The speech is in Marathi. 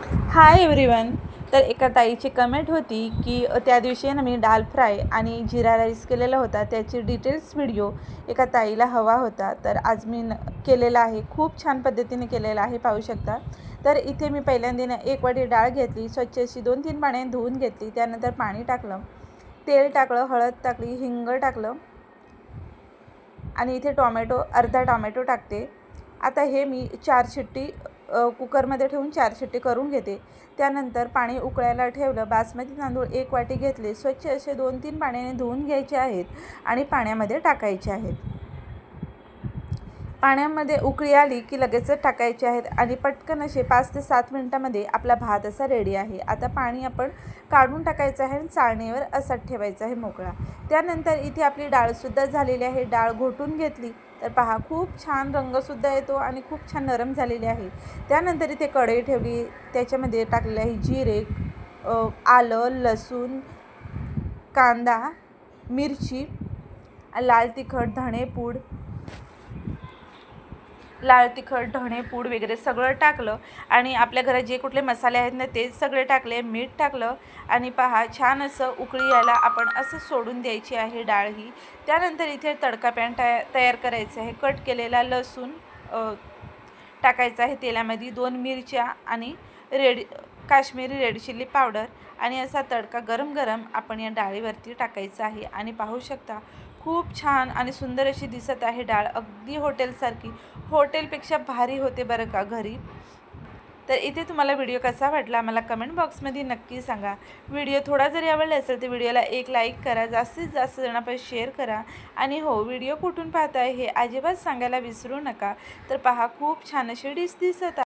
Hi everyone. तर एका ताईची कमेंट होती की त्या दिवशी ना मी दाल फ्राय आणि जिरा राईस केलेला होता, त्याची डिटेल्स व्हिडिओ एका ताईला हवा होता. तर आज मी केलेला आहे, खूप छान पद्धतीने केलेला आहे, पाहू शकता. तर इथे मी पहिल्यांदा एक वाटी डाळ घेतली, स्वच्छ अशी 2-3 पाण्याने धुवून घेतली. त्यानंतर पाणी टाकलं, तेल टाकलं, हळद टाकली, हिंग टाकलं आणि इथे अर्धा टॉमॅटो टाकते. आता हे मी 4 शिट्टी कुकरमध्ये ठेवून 4 शिट्टी करून घेते. त्यानंतर पाणी उकळायला ठेवलं. बासमती तांदूळ 1 वाटी घेतले, स्वच्छ असे 2-3 पाण्याने धुवून घ्यायचे आहेत आणि पाण्यामध्ये टाकायचे आहेत. पाण्यामध्ये उकळी आली की लगेचच टाकायचे आहेत आणि पटकन असे 5 ते 7 मिनटामध्ये आपला भात असा रेडी आहे. आता पाणी आपण काढून टाकायचं आहे आणि चाळणीवर असाच ठेवायचा आहे मोकळा. त्यानंतर इथे आपली डाळसुद्धा झालेली आहे. डाळ घोटून घेतली तर पहा, खूप छान रंगसुद्धा येतो आणि खूप छान नरम झालेली आहे. त्यानंतर इथे कढई ठेवली, त्याच्यामध्ये टाकलेले आहे जिरे, आलं, लसूण, कांदा, मिरची, लाल तिखट, धणेपूड वगैरे सगळं टाकलं आणि आपल्या घरात जे कुठले मसाले आहेत ना ते सगळे टाकले, मीठ टाकलं आणि पहा, छान असं उकळी यायला आपण असं सोडून द्यायची आहे डाळ ही. त्यानंतर इथे तडका पॅन तयार करायचं आहे. कट केलेला लसूण टाकायचा आहे तेलामध्ये, 2 मिरच्या आणि काश्मीरी रेड चिल्ली पावडर आणि असा तडका गरम गरम आपण या डाळीवरती टाकायचा आहे. आणि पाहू शकता, खूप छान आणि सुंदर अशी दिसत आहे डाळ, अगदी हॉटेलसारखी, हॉटेलपेक्षा भारी होते बरं का घरी. तर इथे तुम्हाला व्हिडिओ कसा वाटला मला कमेंट बॉक्समध्ये नक्की सांगा. व्हिडिओ थोडा जरी आवडला असेल तर व्हिडिओला एक लाईक करा, जास्तीत जास्त जणांपर्यंत शेअर करा आणि हो, व्हिडिओ कुठून पाहताय हे अजिबात सांगायला विसरू नका. तर पहा, खूप छान अशी डिश दिसत आहे.